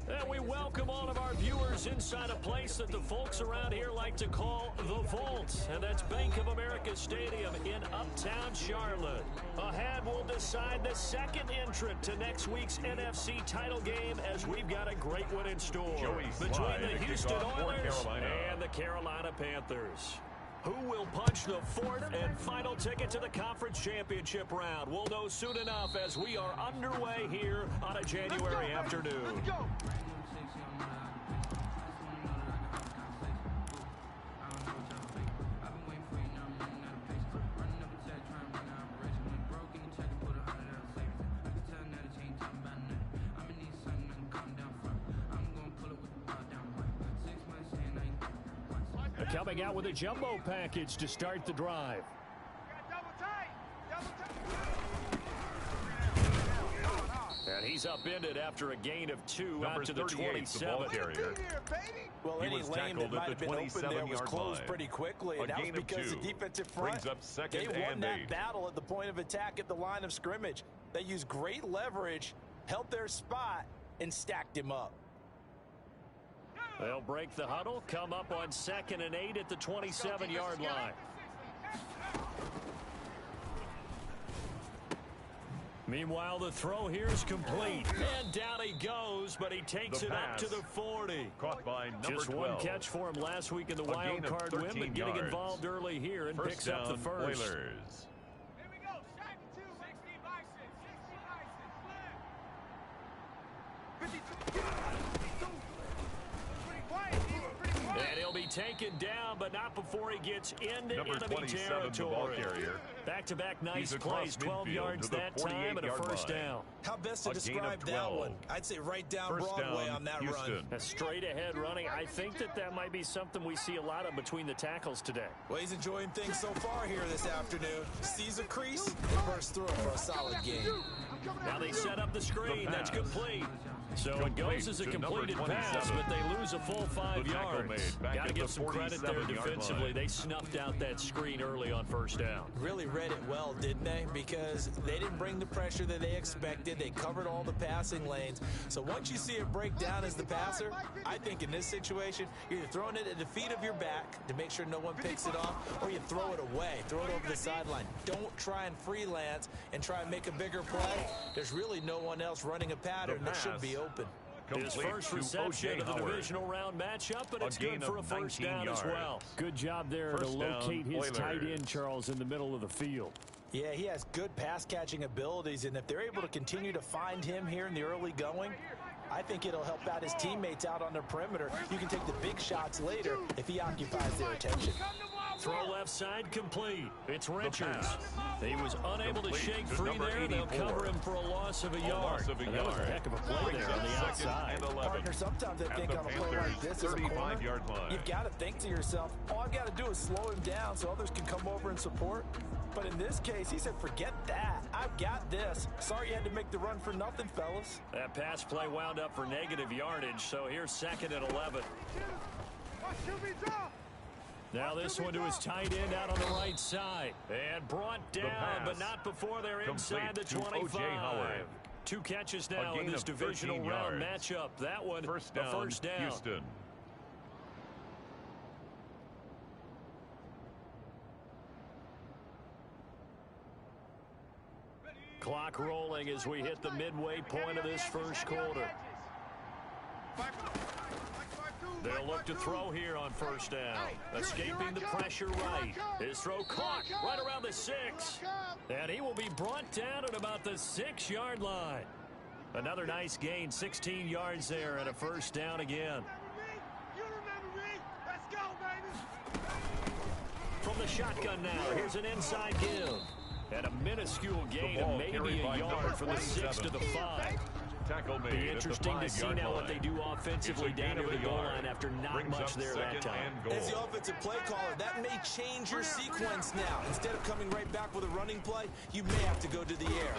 And we welcome all of our viewers inside a place that the folks around here like to call the Vault. And that's Bank of America Stadium in Uptown Charlotte. Ahead, we'll decide the second entrant to next week's NFC title game as we've got a great one in store between the Houston Oilers and the Carolina Panthers. Who will punch the fourth and final ticket to the conference championship round? We'll know soon enough as we are underway here on a January afternoon. Let's go. Coming out with a jumbo package to start the drive. And he's upended after a gain of 2 out to the 27. Well, any lane that might have been open there was closed pretty quickly, and that was because the defensive front, they won that battle at the point of attack at the line of scrimmage. They used great leverage, held their spot, and stacked him up. They'll break the huddle, come up on 2nd and 8 at the 27-yard line. Meanwhile, the throw here is complete. And down he goes, but he takes it up to the 40. Caught by number Just 12. one catch for him last week in the wild card win, but getting involved early here and picks up the first. Oilers. And he'll be taken down, but not before he gets into enemy territory. Back-to-back nice plays, 12 yards that time and a first down. How best to describe that one? I'd say right down Broadway on that run. A straight-ahead running. I think that might be something we see a lot of between the tackles today. Well, he's enjoying things so far here this afternoon. Sees a crease and bursts through it for a solid game. Now they set up the screen. That's complete. So it goes as a completed pass, but they lose a full 5 yards. Got to give some credit there defensively. They snuffed out that screen early on first down. Really read it well, didn't they? Because they didn't bring the pressure that they expected. They covered all the passing lanes. So once you see it break down as the passer, I think in this situation, you're either throwing it at the feet of your back to make sure no one picks it off, or you throw it away, throw it over the sideline. Don't try and freelance and try and make a bigger play. There's really no one else running a pattern that should be open. His first reception of the divisional round matchup, but it's good for a first down as well. Good job there to locate his tight end, Charles, in the middle of the field. Yeah, he has good pass-catching abilities, and if they're able to continue to find him here in the early going, I think it'll help out his teammates out on the perimeter. You can take the big shots later if he occupies their attention. Throw left side complete. It's Richards. He was unable to shake free there. They'll cover him for a loss of a yard. And that was a heck of a play there on the outside. Partner, sometimes I think on a play like this as a corner, you've got to think to yourself, all I've got to do is slow him down so others can come over and support. But in this case, he said, forget that. I've got this. Sorry you had to make the run for nothing, fellas. That pass play wound up for negative yardage, so here's 2nd and 11. Now this one to his tight end out on the right side. And brought down, but not before they're inside the 25. 2 catches now in this divisional round matchup. That one, a first down. Houston. Clock rolling as we hit the midway point of this first quarter. They'll look to throw here on first down. Escaping the pressure right. His throw caught right around the 6. And he will be brought down at about the 6-yard line. Another nice gain, 16 yards there and a first down again. From the shotgun now, here's an inside give. And a minuscule gain of maybe a yard from the 6 to the 5. Tackle made. Be interesting to see now what they do offensively down near the goal line after not much there that time. As the offensive play caller, that may change your sequence now. Instead of coming right back with a running play, you may have to go to the air.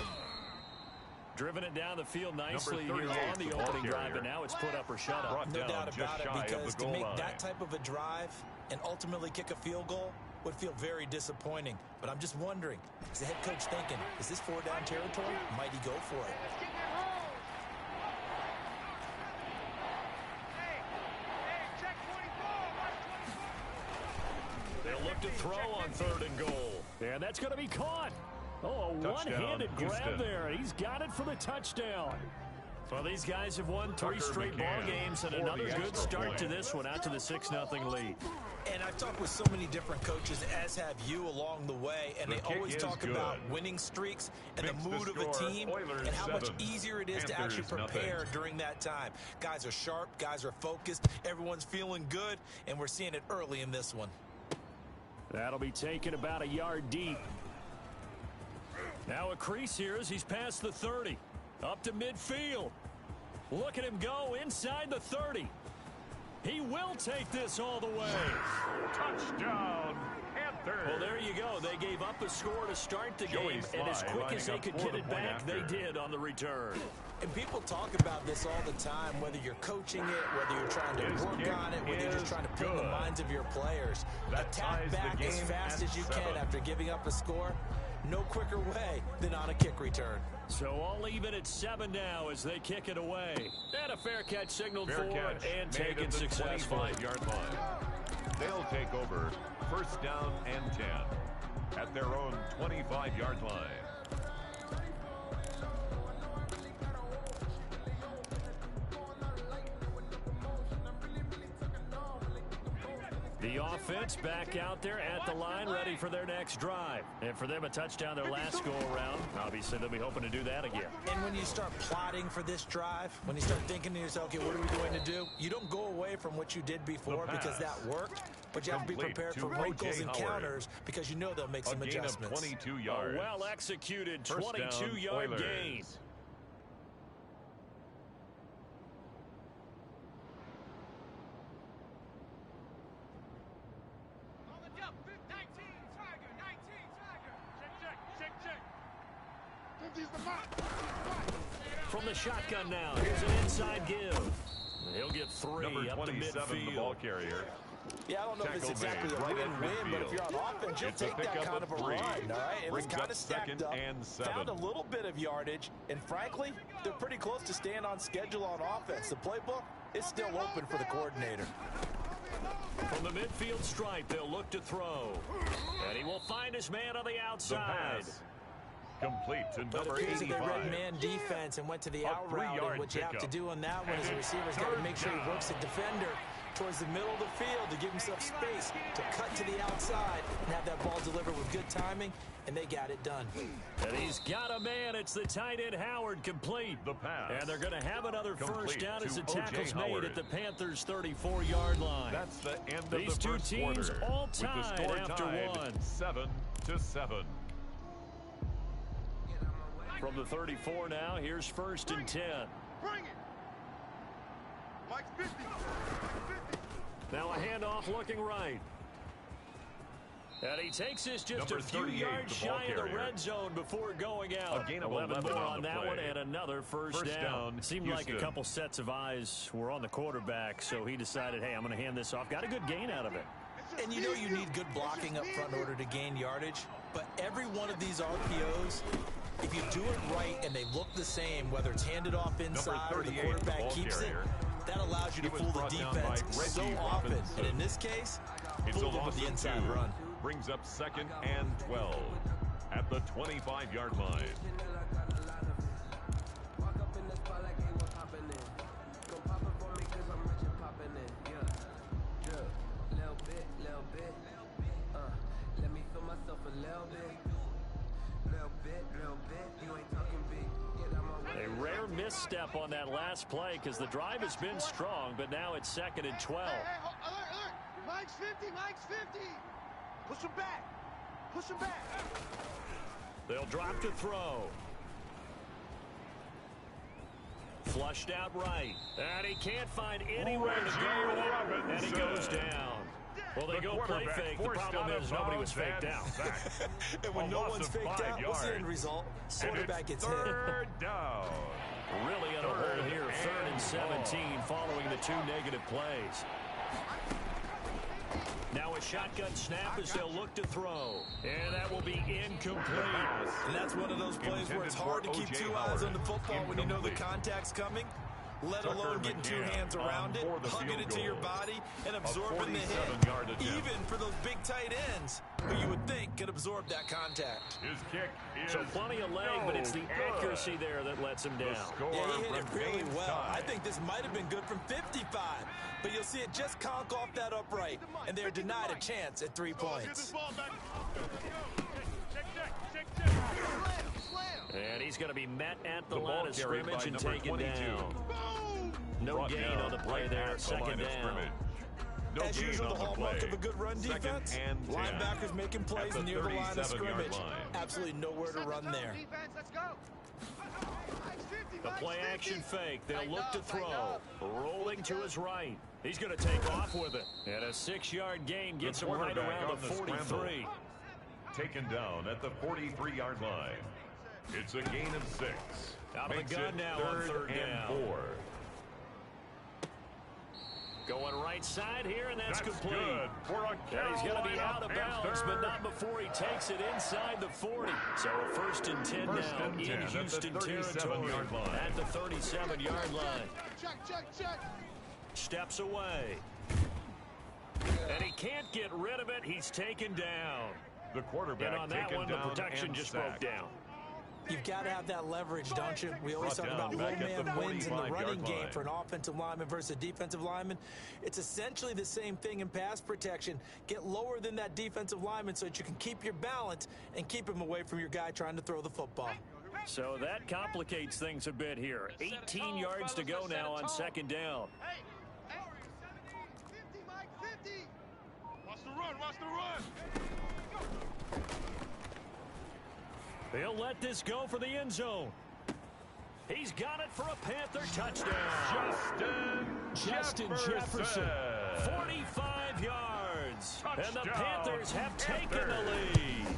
Driven it down the field nicely here on the opening drive, but now it's put up or shut up. No doubt about it, because to make that type of a drive and ultimately kick a field goal would feel very disappointing. But I'm just wondering, is the head coach thinking, is this 4-down territory? Might he go for it? look to throw on 3rd and goal. And that's going to be caught. Oh, a one-handed grab there. He's got it for the touchdown. Well, these guys have won 3 straight ball games and another good start to this one out to the 6-0 lead. And I've talked with so many different coaches, as have you along the way, and they always talk about winning streaks and the mood of a team and how much easier it is to actually prepare during that time. Guys are sharp, guys are focused, everyone's feeling good, and we're seeing it early in this one. That'll be taken about a yard deep. Now a crease here as he's past the 30. Up to midfield. Look at him go inside the 30. He will take this all the way. Touchdown, Panthers. Well, there you go. They gave up a score to start the game, and as quick as they could get it back, they did on the return. And people talk about this all the time, whether you're coaching it, whether you're trying to work on it, whether you're just trying to put in the minds of your players. Attack back as fast as you can after giving up a score. No quicker way than on a kick return. So all even at 7 now as they kick it away. And a fair catch signaled for and taken successfully. 25-yard line. They'll take over 1st down and 10 at their own 25-yard line. The offense back out there at the line, ready for their next drive. And for them, a touchdown their last go-around. Obviously, they'll be hoping to do that again. And when you start plotting for this drive, when you start thinking to yourself, okay, what are we going to do? You don't go away from what you did before because that worked. But you have to be prepared for wrinkles and counters because you know they'll make some adjustments. A gain of 22 yards. A well-executed 22-yard gain. From the shotgun now, here's an inside give. He'll get 3 Number up to 27, midfield. the ball carrier. Yeah, I don't know if it's exactly a win-win, but if you're on offense, you'll take that kind of a run, all right? It was kind of stacked up, found a little bit of yardage, and frankly, they're pretty close to staying on schedule on offense. The playbook is still open for the coordinator. From the midfield stripe, they'll look to throw. And he will find his man on the outside. Complete to number 85. They read man defense and went to the out route. And what you have to do on that one is the receiver's got to make sure he works the defender towards the middle of the field to give himself space to cut to the outside and have that ball delivered with good timing, and they got it done. And he's got a man. It's the tight end Howard, complete. The pass. And they're going to have another first down as the O.J. tackle's Howard. made at the Panthers' 34-yard line. That's the end of These the first two teams quarter, all with the tied score after tied one. 7-7. From the 34 now, here's 1st and 10. Bring it. Mike's 50. Now a handoff looking right. And he takes this just Number a few 38, yards the ball shy of the carrier. red zone before going out. A gain of 11 more on on the that play. one, and another first down. Seemed like a Houston. couple sets of eyes were on the quarterback, so he decided, hey, I'm going to hand this off. Got a good gain out of it. And you know you need good blocking up front in order to gain yardage, but every one of these RPOs, if you do it right and they look the same, whether it's handed off inside or the quarterback keeps it, that allows you to fool the defense so often. And in this case, fool them with the inside run. Brings up 2nd and 12 at the 25-yard line. A rare misstep on that last play because the drive has been strong, but now it's 2nd and 12. Hey, alert. Mike's 50. Mike's 50. Push him back. Push him back. They'll drop to throw. Flushed out right. And he can't find anywhere to go with it. And he goes down. Well, they go play fake. The problem is nobody was faked out. And when no one's faked out, what's the end result? Quarterback gets hit. 3rd down. Really in a hole here. 3rd and 17 following the 2 negative plays. Now a shotgun snap as they'll look to throw. And that will be incomplete. And that's one of those plays where it's hard to keep 2 eyes on the football when you know the contact's coming. let alone getting two hands around it, hugging it to your body, and absorbing the hit. Even for those big tight ends, who you would think could absorb that contact. His kick is so plenty of leg, but it's the accuracy there that lets him down. Yeah, he hit it really well. I think this might have been good from 55, but you'll see it just conk off that upright, and they're denied a chance at 3 points. And he's going to be met at the line of scrimmage and taken down. No gain on the play there, second down. As usual, the hallmark of a good run defense, linebackers making plays near the line of scrimmage. Absolutely nowhere to run there. The play action fake. They'll look to throw. Rolling to his right. He's going to take off with it. And a 6-yard gain gets him right around the 43. Taken down at the 43-yard line. It's a gain of 6. Out of the gun now on third down. 4. Going right side here, and that's complete. Good for a and he's going to be out of bounds, but not before he takes it inside the 40. So a first and 10 now in Houston territory at the 37-yard line. Check. Steps away. And he can't get rid of it. He's taken down. The quarterback and on that one, the protection just broke down. You've got to have that leverage, don't you? We always talk about low man wins in the running game for an offensive lineman versus a defensive lineman. It's essentially the same thing in pass protection. Get lower than that defensive lineman so that you can keep your balance and keep him away from your guy trying to throw the football. So that complicates things a bit here. 18 yards to go now on second down. Hey, 50, Mike, 50. Watch the run. He'll let this go for the end zone. He's got it for a Panther touchdown. Justin Jefferson. 45 yards. Touchdown. And the Panthers have taken the lead.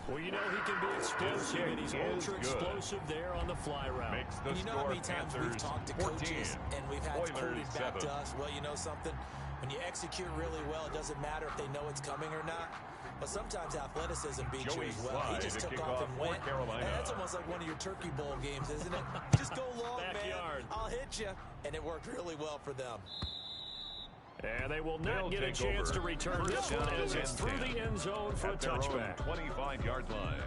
Well, you know he can be explosive, and he's ultra explosive there on the fly route. And you know how many times we've talked to coaches and we've had quoted back to us, well, you know something? When you execute really well, it doesn't matter if they know it's coming or not. But sometimes athleticism beats you as well. He just took off and went. And that's almost like one of your Turkey Bowl games, isn't it? Just go long, man. I'll hit you. And it worked really well for them. And they will not get a chance to return this one as it's through the end zone for a touchback. 25-yard line.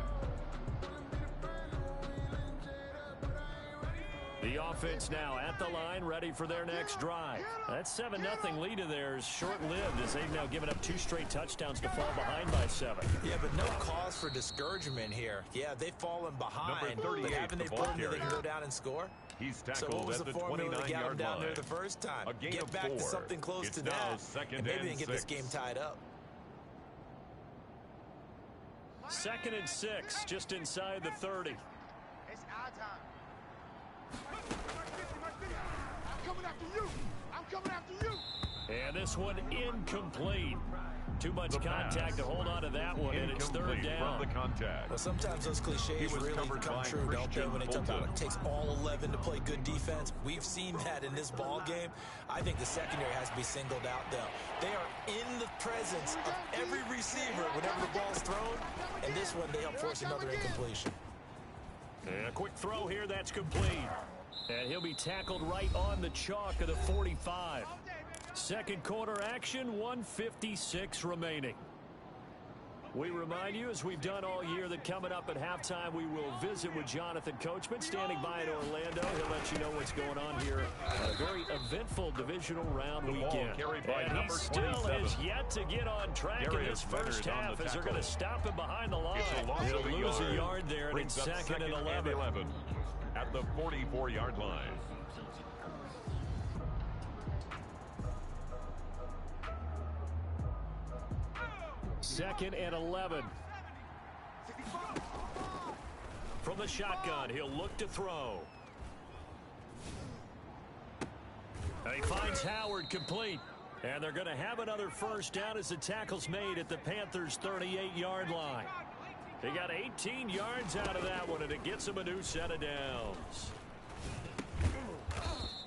The offense now at the line, ready for their next drive. That 7-0 lead of theirs short-lived as they've now given up 2 straight touchdowns to fall behind by 7. Yeah, but no cause for discouragement here. Yeah, they've fallen behind. But haven't they proven that they can go down and score? He's tackled so what was at the the formula that got him down line. there the first time? Get back 4. to something close to that, and maybe they can get this game tied up. 2nd and 6, just inside the 30. It's our time. I'm coming after you. And this one incomplete. Too much contact to hold on to that one, and it's third down. From the contact. Well, sometimes those cliches really come true, don't they? When they talk about it takes all 11 to play good defense. We've seen that in this ball game. I think the secondary has to be singled out, though. They are in the presence of every receiver whenever the ball's thrown, and this one they help force another incompletion. And a quick throw here, that's complete. And he'll be tackled right on the chalk of the 45. Second quarter action, 1:56 remaining. We remind you, as we've done all year, that coming up at halftime, we will visit with Jonathan Coachman, standing by in Orlando. He'll let you know what's going on here. A very eventful divisional round weekend. And he still has yet to get on track in this first half as they're going to stop him behind the line. He'll lose a yard there, and it's 2nd and 11. At the 44-yard line. Second and 11. From the shotgun, he'll look to throw. And he finds Howard complete. And they're going to have another first down as the tackle's made at the Panthers' 38-yard line. They got 18 yards out of that one, and it gets them a new set of downs.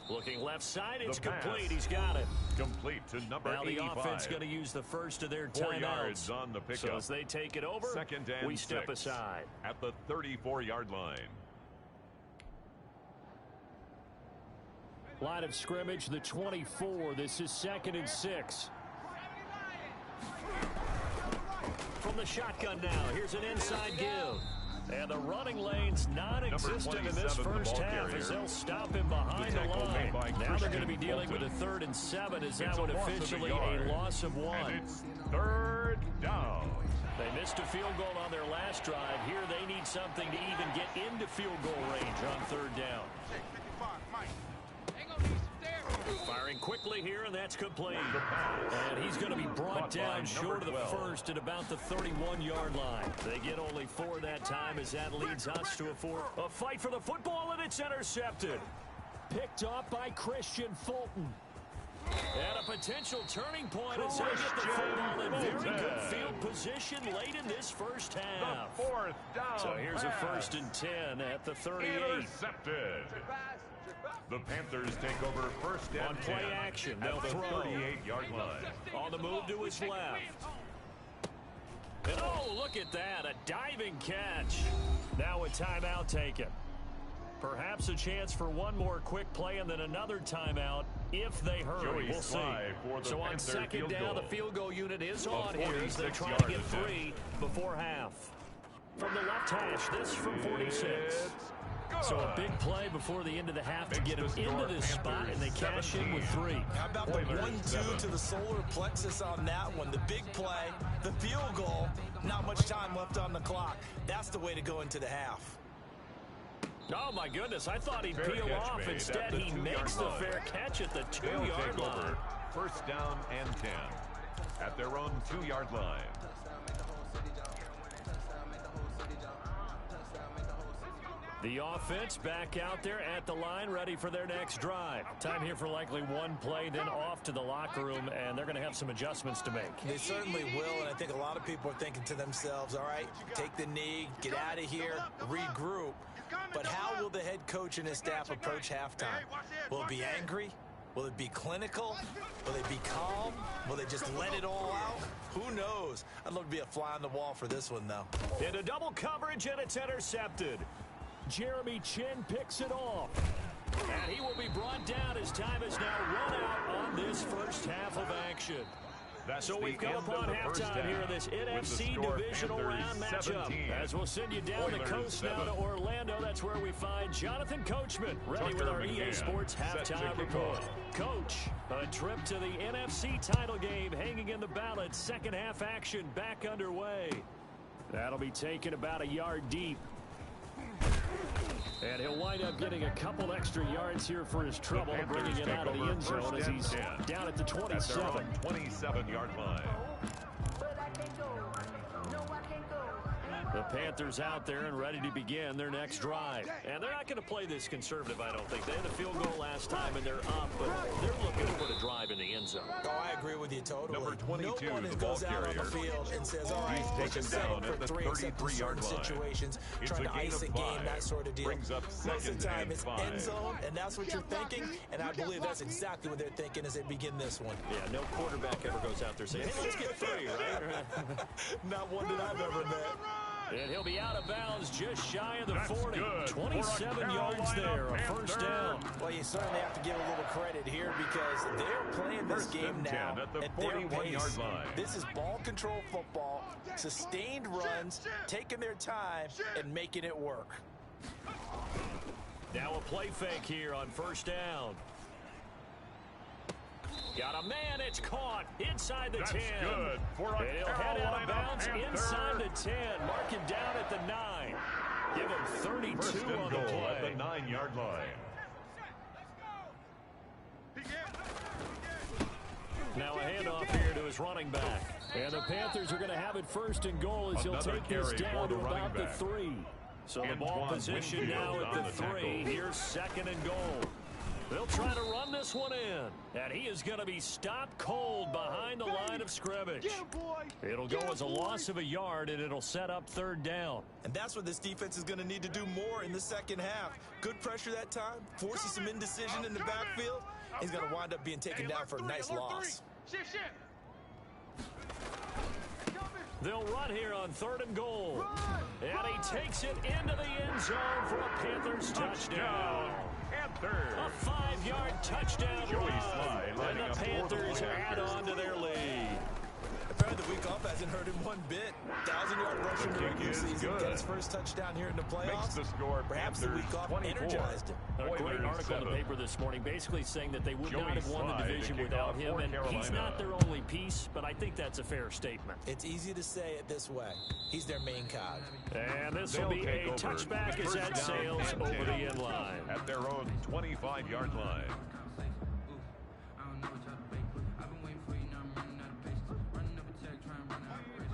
Looking left side, it's complete. He's got it. Complete to number 85. Now the offense going to use the first of their 4 timeouts. yards on the pickup. So as they take it over, 2nd and we step 6 aside. At the 34-yard line. Line of scrimmage, the 24. This is 2nd and 6. From the shotgun now, here's an inside give. And the running lane's non-existent in this first half as they'll stop him behind the line. Now they're going to be dealing with a 3rd and 7 as that would officially a loss of 1. And it's 3rd down. They missed a field goal on their last drive. Here they need something to even get into field goal range on 3rd down. Firing quickly here, and that's complete. And he's going to be brought down short of the first at about the 31-yard line. They get only 4 that time as that leads us to a fight for the football, and it's intercepted. Picked off by Christian Fulton. And a potential turning point as they get the football in very good field position late in this first half. The 4th down. So here's a 1st and 10 at the 38. Intercepted. The Panthers take over 1st and on play 10 action. They'll They'll throw. 38-yard line. On the move to his left. And oh, look at that. A diving catch. Now a timeout taken. Perhaps a chance for one more quick play and then another timeout if they hurry. We'll see. So on 2nd down, the field goal unit is on here as they're trying to get 3 before half. From the left hash, this from 46. So a big play before the end of the half to get them into this spot, and they cash in with 3. How about the 1-2 to the solar plexus on that one? The big play, the field goal, not much time left on the clock. That's the way to go into the half. Oh, my goodness. I thought he'd peel off. Instead, he makes the fair catch at the 2-yard line. 1st down and 10 at their own 2-yard line. The offense back out there at the line, ready for their next drive. Time here for likely one play, then off to the locker room, and they're going to have some adjustments to make. They certainly will, and I think a lot of people are thinking to themselves, all right, take the knee, get out of here, regroup. But how will the head coach and his staff approach halftime? Will it be angry? Will it be clinical? Will they be calm? Will they just let it all out? Who knows? I'd love to be a fly on the wall for this one, though. Into double coverage, and it's intercepted. Jeremy Chin picks it off. And he will be brought down as time is now run out on this first half of action. So we've come upon halftime here in this NFC Divisional Round matchup. As we'll send you down the coast now to Orlando, that's where we find Jonathan Coachman, ready with our EA Sports halftime report. Coach, a trip to the NFC title game hanging in the balance. Second half action back underway. That'll be taken about a yard deep. And he'll wind up getting a couple extra yards here for his trouble, bringing it out of the end zone as he's down at the 27. 27-yard line. The Panthers out there and ready to begin their next drive. And they're not going to play this conservative, I don't think. They had a field goal last time, and they're up, but they're looking to put a drive in the end zone. Oh, I agree with you totally. Number 22, no one the goes ball out on carrier. the field and says, all right, let's just set it for 3, except in certain situations, trying to ice a game, that sort of deal. Brings up Most of the time, it's 5. end zone, and that's what you're thinking, and I believe that's exactly what they're thinking as they begin this one. Yeah, no quarterback ever goes out there saying, hey, let's get 3, right? Not one that I've ever met. And he'll be out of bounds just shy of the 40. 27 yards there, a first down. Well, you certainly have to give a little credit here because they're playing this game now at their pace. This is ball control football, sustained runs, taking their time, and making it work. Now a play fake here on first down. Got a man, it's caught inside the 10. Good for a and he'll head out of bounds inside the 10. Mark him down at the 9. Give him 32 on the play. At the 9-yard line. Now a handoff here to his running back. And the Panthers are going to have it first and goal as he'll take this down to about the 3. So the ball position now at the 3. Here's 2nd and goal. They'll try to run this one in. And he is going to be stopped cold behind the line of scrimmage. It'll go as a loss of a yard, and it'll set up 3rd down. And that's what this defense is going to need to do more in the second half. Good pressure that time, forces some indecision in the backfield. He's going to wind up being taken down for a nice loss. They'll run here on 3rd and goal. And he takes it into the end zone for a Panthers touchdown. third. A 5-yard touchdown Joey run. Sly And lining the up for the Panthers point add after. on to their lead. Apparently the week off hasn't hurt him one bit. 1,000-yard rusher in the kick regular is season. good. Get his first touchdown here in the Makes playoffs. the score Perhaps the Panthers week off 24. energized him. A great Oilers article in the 7. paper this morning basically saying that they would Joey not have won the Sly to division kick without off him, for and he's Carolina. not their only piece, but I think that's a fair statement. It's easy to say it this way. He's their main cog. And this will They'll be take a over. touchback as First that down sails and over 10 the end line. At their own 25-yard line.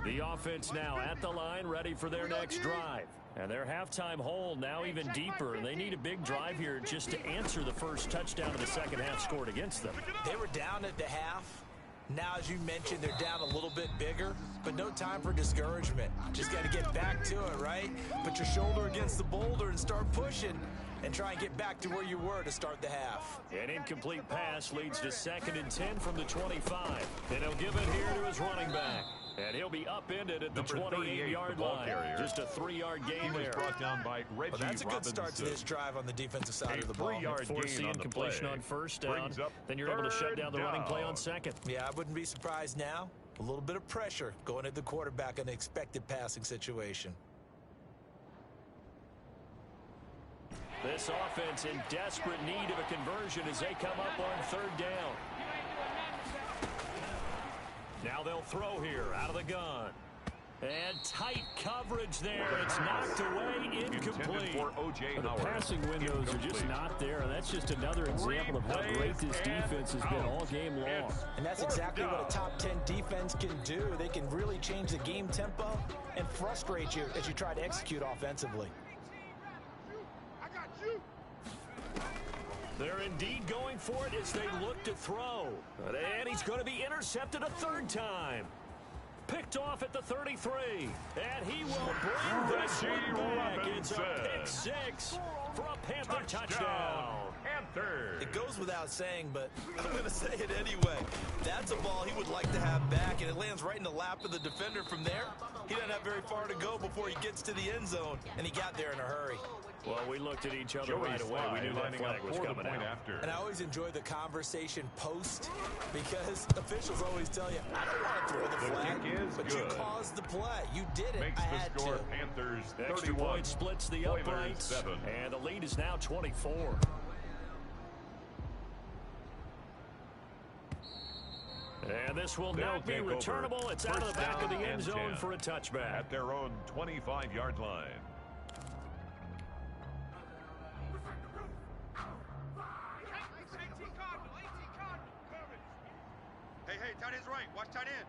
The offense now at the line, ready for their next drive. And their halftime hole now even deeper, and they need a big drive here just to answer the first touchdown of the second half scored against them. They were down at the half. Now, as you mentioned, they're down a little bit bigger, but no time for discouragement. Just got to get back to it, right? Put your shoulder against the boulder and start pushing and try and get back to where you were to start the half. An incomplete pass leads to 2nd and 10 from the 25. And he'll give it here to his running back. And he'll be upended at the Number 38, 28-yard the ball line. carrier. Just a 3-yard He gain was there. brought down by Reggie Well, that's a good start to Robinson. this drive on the defensive side A of the ball. 3-yard Forcing gain on the completion play. on first down. Brings up Then you're able to shut third down the running play on down. second. Yeah, I wouldn't be surprised now. A little bit of pressure going at the quarterback in an expected passing situation. This offense in desperate need of a conversion as they come up on 3rd down. Now they'll throw here out of the gun. And tight coverage there. It's knocked away, incomplete. For O.J. The Howard. passing windows are just not there, and that's just another example of how great this defense has been all game long. And that's exactly what a top 10 defense can do. They can really change the game tempo and frustrate you as you try to execute offensively. I got you. They're indeed going for it as they look to throw. And he's going to be intercepted a 3rd time. Picked off at the 33. And he will bring this one back. It's a pick 6 for a Panther touchdown. Panthers. It goes without saying, but I'm going to say it anyway. That's a ball he would like to have back, and it lands right in the lap of the defender from there. He doesn't have very far to go before he gets to the end zone, and he got there in a hurry. Well, we looked at each other Joey right away. Sly We knew that lining flag up was for the coming point out. after. And I always enjoy the conversation post because officials always tell you, I don't want to throw the The flag, kick is but you good. caused the play. You did it. Makes I the had score to. Panthers Extra 31. point splits the Oilers uprights, 7. and the lead is now 24. And this will They'll not be take over. returnable. It's out of the First back of the down end and zone 10. for a touchback. At their own 25-yard line. Hey, tight end's right. Watch tight end.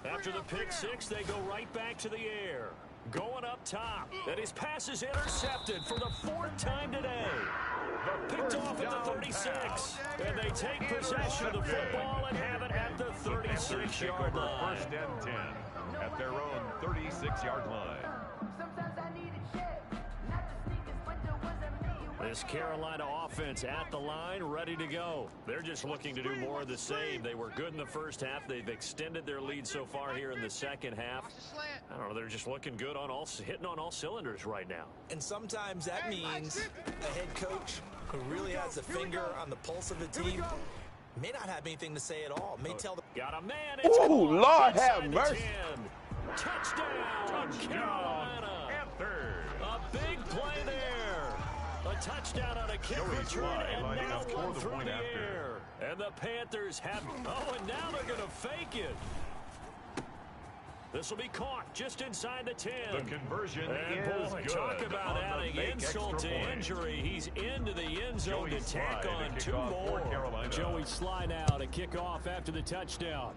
After the pick 6, they go right back to the air. Going up top. And his pass is intercepted for the 4th time today. Picked off at the 36. And they take possession of the football and have it at the 36-yard line. First and 10 at their own 36-yard line. This Carolina offense at the line, ready to go. They're just looking to do more of the same. They were good in the first half. They've extended their lead so far here in the second half. I don't know, they're just looking good on hitting on all cylinders right now. And sometimes that means a head coach who really has a finger on the pulse of the team may not have anything to say at all. May tell the Got a man. It's Ooh, Lord have inside the mercy. 10. Touchdown, Carolina. Panthers. A big play there. A touchdown on a kick Joey return, Sly and lining now up for one the through point the after. air. And the Panthers have... Oh, and now they're going to fake it. This will be caught just inside the 10. The conversion And is boy, good. talk about on the adding fake insult extra to point. injury. He's into the end zone Joey to tack Sly to on kick 2 off for more. Carolina. Joey Sly now to kick off after the touchdown.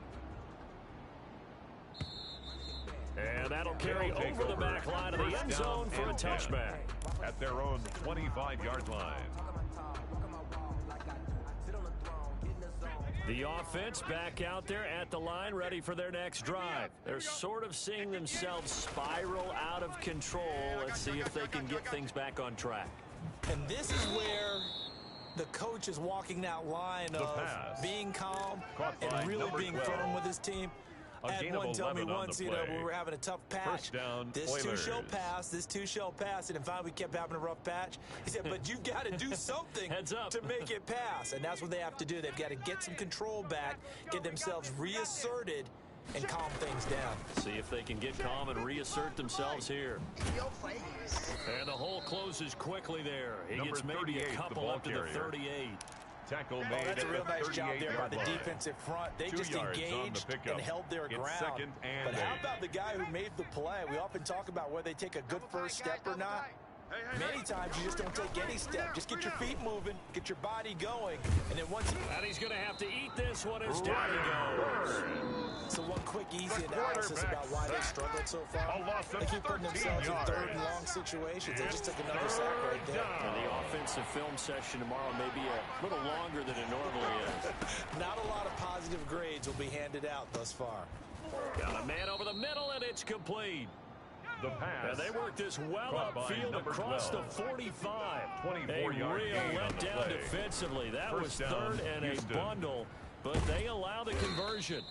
And that'll carry They'll take over the back line of the First end down zone for a and 10 touchback. at their own 25-yard line. The offense back out there at the line, ready for their next drive. They're sort of seeing themselves spiral out of control. Let's see if they can get things back on track. And this is where the coach is walking that line of pass. being calm Caught by and really number being 12. firm with his team. gain of 11 tell me on once, the you know, play. we were having a tough patch. First down, This too Oilers. shall pass. This too shall pass. And finally, we kept having a rough patch. He said, but you've got to do something Heads up. to make it pass. And that's what they have to do. They've got to get some control back, get themselves reasserted, and calm things down. See if they can get calm and reassert themselves here. And the hole closes quickly there. He Number gets maybe a 38, couple the up to the ball carrier. 38. Tackle Oh, made that's a at real the nice job there by 38-yard the line. defensive front. They 2 just yards on the engaged pickup. and held their It's ground. second and But how 8. about the guy who made the play? We often talk about whether they take a good first step or not. Many times you just don't take any step. Just get your feet moving, get your body going, and then once And he's going to have to eat this one as down he goes. So one quick, easy analysis about why they struggled so far. A loss of They keep putting 13 themselves in yards. third and long situations. They just took another sack right there. And the offensive film session tomorrow may be a little longer than it normally is. Not a lot of positive grades will be handed out thus far. Got a man over the middle, and it's complete. The pass. And they worked this well Caught by upfield number across 12. the 45. 24-yard A real gain on the letdown play. defensively. That First was down, third and Houston. a bundle, but they allow the conversion.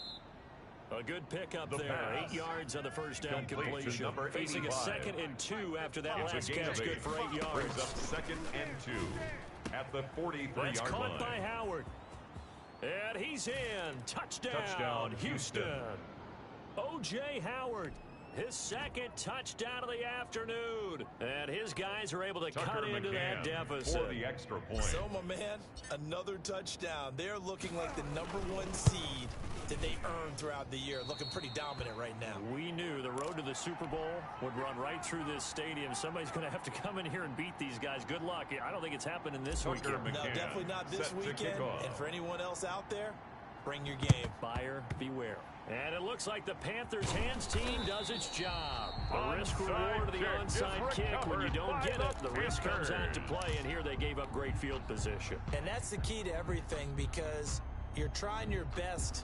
A good pickup The there. pass. 8 yards on the first down Complete to completion. number Facing a 85. 2nd and 2 after that It's a last gain catch. of Good 8. for 8 yards. Brings up 2nd and 2 at the 43-yard That's line. caught by Howard. And he's in. Touchdown, Houston. O.J. Howard. His 2nd touchdown of the afternoon. And his guys are able to Tucker cut into that McCann deficit. for the extra point. So, my man, another touchdown. They're looking like the #1 seed that they earned throughout the year. Looking pretty dominant right now. We knew the road to the Super Bowl would run right through this stadium. Somebody's going to have to come in here and beat these guys. Good luck. I don't think it's happening this Tucker weekend. No, McCann definitely not this set to weekend. kick off. And for anyone else out there, bring your game. Buyer beware. And it looks like the Panthers hands team does its job. The risk reward of the onside kick. When you don't get it, the risk comes out to play, and here they gave up great field position. And that's the key to everything, because you're trying your best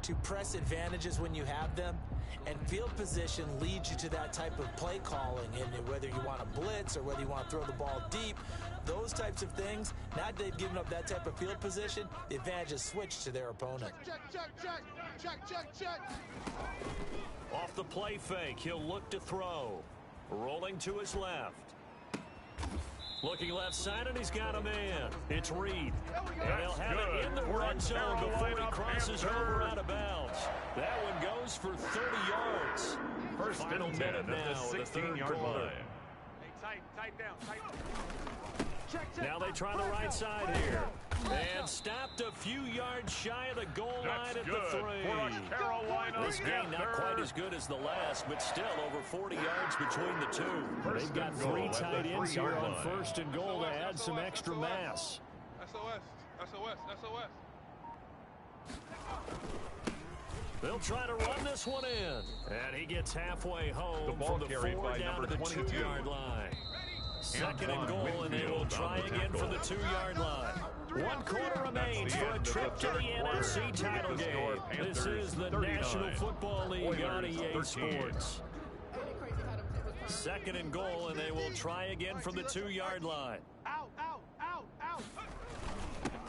to press advantages when you have them, and field position leads you to that type of play calling. And whether you want to blitz or whether you want to throw the ball deep, those types of things, now that they've given up that type of field position, the advantage is switched to their opponent. Check. Off the play fake, he'll look to throw. Rolling to his left. Looking left side, and he's got a man. It's Reed. And he'll have it in the red zone before he crosses over out of bounds. That one goes for 30 yards. First Final and 10 minute at now, the the third 16-yard quarter. line. Hey, tight down. Now they try the right side here. And stopped a few yards shy of the goal line at the 3. This game not quite as good as the last, but still over 40 yards between the two. They've got 3 tight ends here on 1st and goal to add some extra mass. SOS. They'll try to run this one in. And he gets halfway home The ball from the carried 4 by down to number the 22. 2-yard line. 2nd and goal, and they will Winfield try on the again tackle. from the 2-yard line. 1 quarter remains the for a end of trip the to the third quarter. NFC title The game. score, This Panthers is the 39, National Football League on Oilers EA 13. Sports. 2nd and goal, and they will try again from the 2-yard line. Out.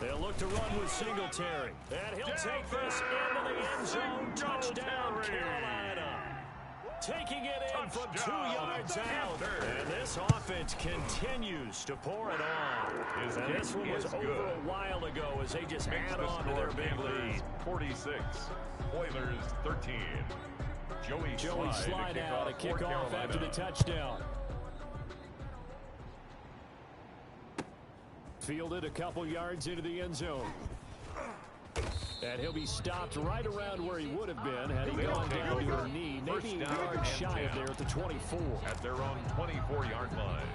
They'll look to run with Singletary. And he'll take this into the end zone. Touchdown, Carolina. Taking it in from 2 yards out. And this offense continues to pour it on. And this one was over a while ago as they just add on to their big lead. 46. Oilers 13. Joey slide out, a kickoff after the touchdown. Fielded a couple yards into the end zone. And he'll be stopped right around where he would have been had he gone down to a knee. Maybe a yard shy of there at the 24. At their own 24-yard line.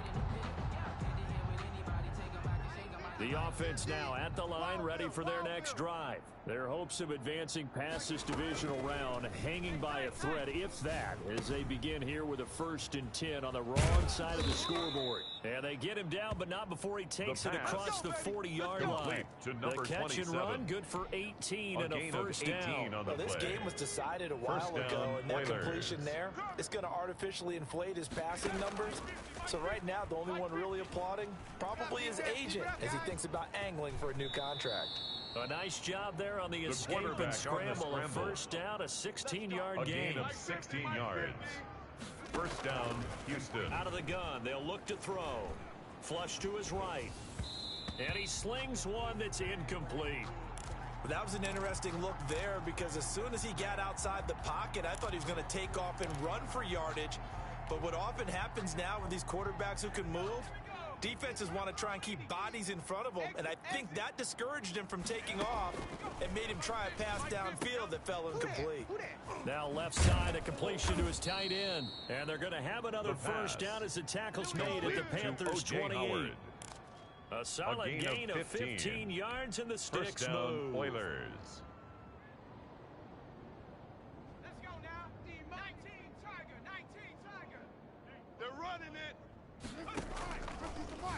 The offense now at the line, ready for their next drive. Their hopes of advancing past this divisional round hanging by a thread, if that, as they begin here with a 1st and 10 on the wrong side of the scoreboard. And they get him down, but not before he takes it across the 40-yard line. The catch and run, good for 18 and a 1st down. Well, this game was decided a while ago, and that completion there, it's going to artificially inflate his passing numbers. So right now, the only one really applauding probably his agent as he thinks about angling for a new contract. A nice job there on the escape and scramble. A first down, a 16-yard gain. Gain of 16 yards. First down, Houston. Out of the gun, they'll look to throw. Flush to his right. And he slings one that's incomplete. That was an interesting look there because as soon as he got outside the pocket, I thought he was going to take off and run for yardage. But what often happens now with these quarterbacks who can move, defenses want to try and keep bodies in front of them, and I think that discouraged him from taking off and made him try a pass downfield that fell incomplete. Now left side, a completion to his tight end. And they're going to have another first down as the tackle's made at the Panthers' 28. A solid gain of 15 yards, and the sticks move. Oilers. Let's go now. 19 Tiger, 19 Tiger. They're running it.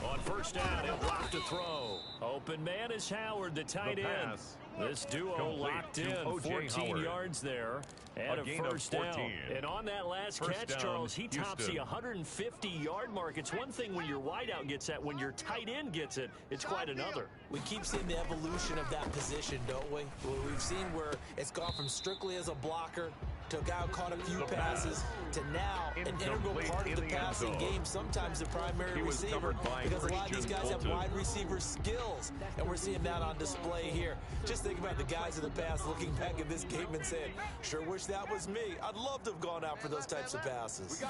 On first down, he'll block to throw. Open man is Howard, the tight end. This duo locked in, 14 yards there, and a first down. And on that last catch, Charles, he tops the 150-yard mark. It's one thing when your wideout gets that. When your tight end gets it, it's quite another. We keep seeing the evolution of that position, don't we? We've seen where it's gone from strictly as a blocker to a guy who caught a few passes to now an integral part of the passing game, sometimes the primary receiver, because a lot of these guys have wide receiver skills, and we're seeing that on display here. Just think about the guys in the past looking back at this game and saying, sure wish that was me. I'd love to have gone out for those types of passes.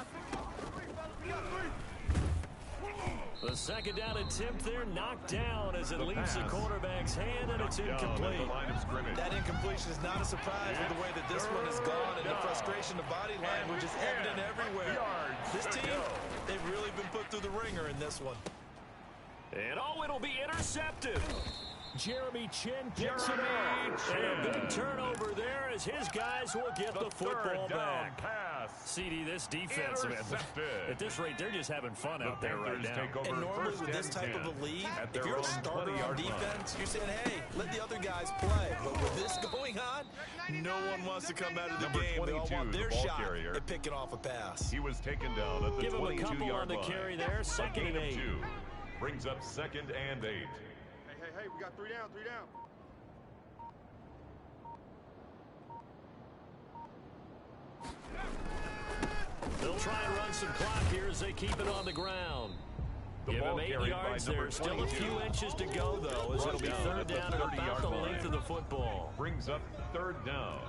The second down attempt there knocked down as it leaves the quarterback's hand, and it's incomplete. That incompletion is not a surprise with the way that this one has gone, and the frustration of body language is evident everywhere. This team, they've really been put through the ringer in this one. And it'll be intercepted. Jeremy Chin gets it out. And a big turnover there as his guys will get the football back. CD, this defense, man, at this rate, they're just having fun out there right now. And normally with this type of a lead, if you're a starter on defense, you're saying, hey, let the other guys play. But with this going on, no one wants to come out of the game. They all want their shot at picking off a pass. He was taken down at the 22-yard line. Give him a couple on the carry there, second and 8. Brings up second and 8. Hey, we got 3 down, 3 down. They'll try and run some clock here as they keep it on the ground. Give him 8 yards there. Still a few inches to go, though, as it'll be third down at about the length of the football. Brings up third down.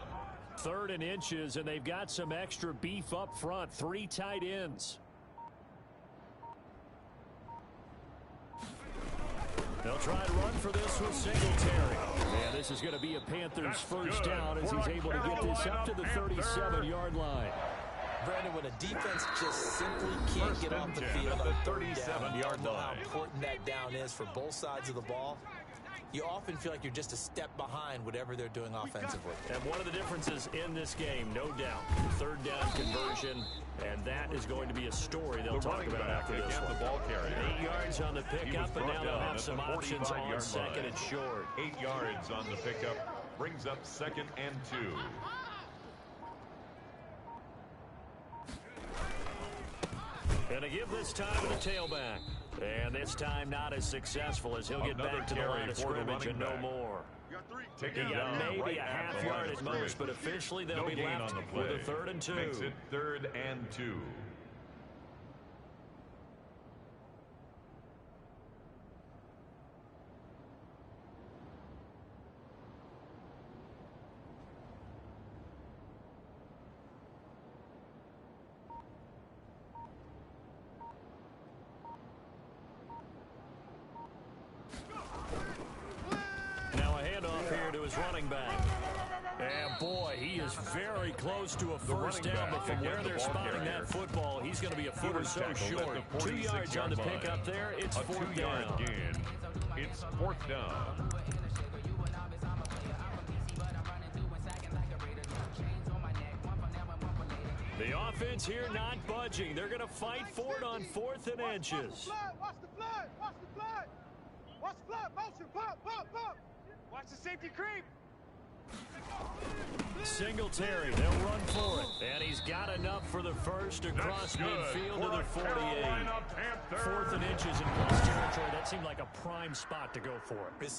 Third and inches, and they've got some extra beef up front. 3 tight ends. They'll try and run for this with Singletary. And this is going to be a Panthers first down as he's able to get this up to the 37-yard line. Brandon, when a defense just simply can't get off the field on third down, you all know how important that down is for both sides of the ball. You often feel like you're just a step behind whatever they're doing offensively. And one of the differences in this game, no doubt, third down conversion, and that is going to be a story they'll talk about after this one. The ball carrier. 8 yards on the pickup, and now they'll have some options on second and short. 8 yards on the pickup, brings up second and 2. And to give this time to the tailback. And this time not as successful as he'll get back to the line of scrimmage and no more. He got maybe a half yard at most, but officially they'll be left with a 3rd and 2. Makes it 3rd and 2. Running back. And boy, he is very close to a first down, but from where they're spotting that football, he's going to be a foot or so short. 2 yards on the pickup there. It's 4th down. Gain. It's 4th down. The offense here not budging. They're going to fight for it on 4th and inches. Watch the flood! Watch the flood! Watch the flood! Motion! Pop! Pop! Pop! Watch the safety creep. Singletary, they'll run for it. And he's got enough for the first across midfield to the 48. 4th and inches in close territory. That seemed like a prime spot to go for it.